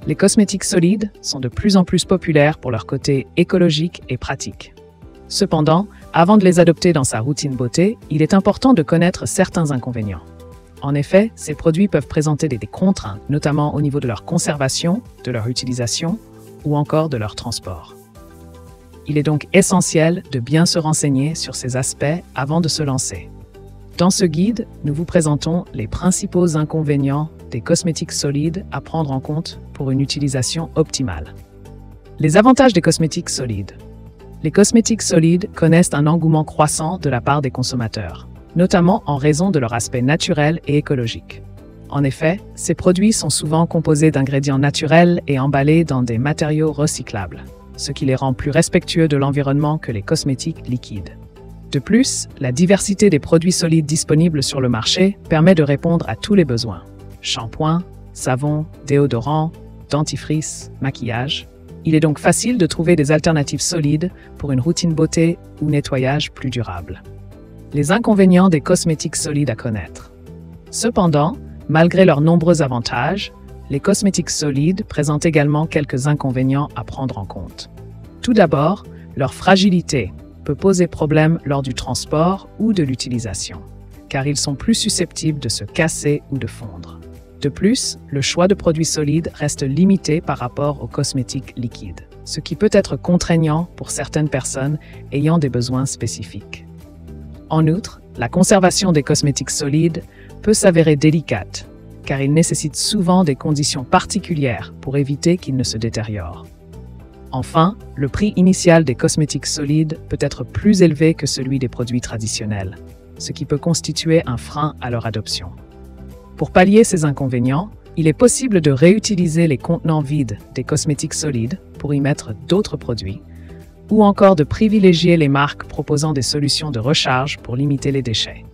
Les cosmétiques solides sont de plus en plus populaires pour leur côté écologique et pratique. Cependant, avant de les adopter dans sa routine beauté, il est important de connaître certains inconvénients. En effet, ces produits peuvent présenter des contraintes, notamment au niveau de leur conservation, de leur utilisation ou encore de leur transport. Il est donc essentiel de bien se renseigner sur ces aspects avant de se lancer. Dans ce guide, nous vous présentons les principaux inconvénients des cosmétiques solides à prendre en compte pour une utilisation optimale. Les avantages des cosmétiques solides. Les cosmétiques solides connaissent un engouement croissant de la part des consommateurs, notamment en raison de leur aspect naturel et écologique. En effet, ces produits sont souvent composés d'ingrédients naturels et emballés dans des matériaux recyclables, ce qui les rend plus respectueux de l'environnement que les cosmétiques liquides. De plus, la diversité des produits solides disponibles sur le marché permet de répondre à tous les besoins. Shampoing, savon, déodorant, dentifrice, maquillage. Il est donc facile de trouver des alternatives solides pour une routine beauté ou nettoyage plus durable. Les inconvénients des cosmétiques solides à connaître. Cependant, malgré leurs nombreux avantages, les cosmétiques solides présentent également quelques inconvénients à prendre en compte. Tout d'abord, leur fragilité peut poser problème lors du transport ou de l'utilisation, car ils sont plus susceptibles de se casser ou de fondre. De plus, le choix de produits solides reste limité par rapport aux cosmétiques liquides, ce qui peut être contraignant pour certaines personnes ayant des besoins spécifiques. En outre, la conservation des cosmétiques solides peut s'avérer délicate, car ils nécessitent souvent des conditions particulières pour éviter qu'ils ne se détériorent. Enfin, le prix initial des cosmétiques solides peut être plus élevé que celui des produits traditionnels, ce qui peut constituer un frein à leur adoption. Pour pallier ces inconvénients, il est possible de réutiliser les contenants vides des cosmétiques solides pour y mettre d'autres produits, ou encore de privilégier les marques proposant des solutions de recharge pour limiter les déchets.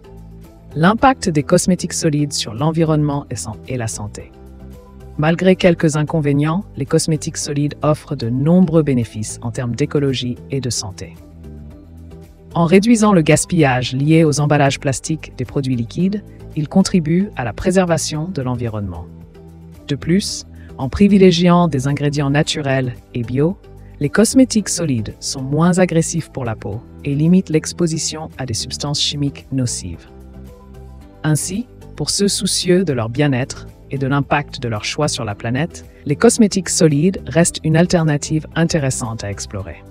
L'impact des cosmétiques solides sur l'environnement et la santé. Malgré quelques inconvénients, les cosmétiques solides offrent de nombreux bénéfices en termes d'écologie et de santé. En réduisant le gaspillage lié aux emballages plastiques des produits liquides, ils contribuent à la préservation de l'environnement. De plus, en privilégiant des ingrédients naturels et bio, les cosmétiques solides sont moins agressifs pour la peau et limitent l'exposition à des substances chimiques nocives. Ainsi, pour ceux soucieux de leur bien-être et de l'impact de leur choix sur la planète, les cosmétiques solides restent une alternative intéressante à explorer.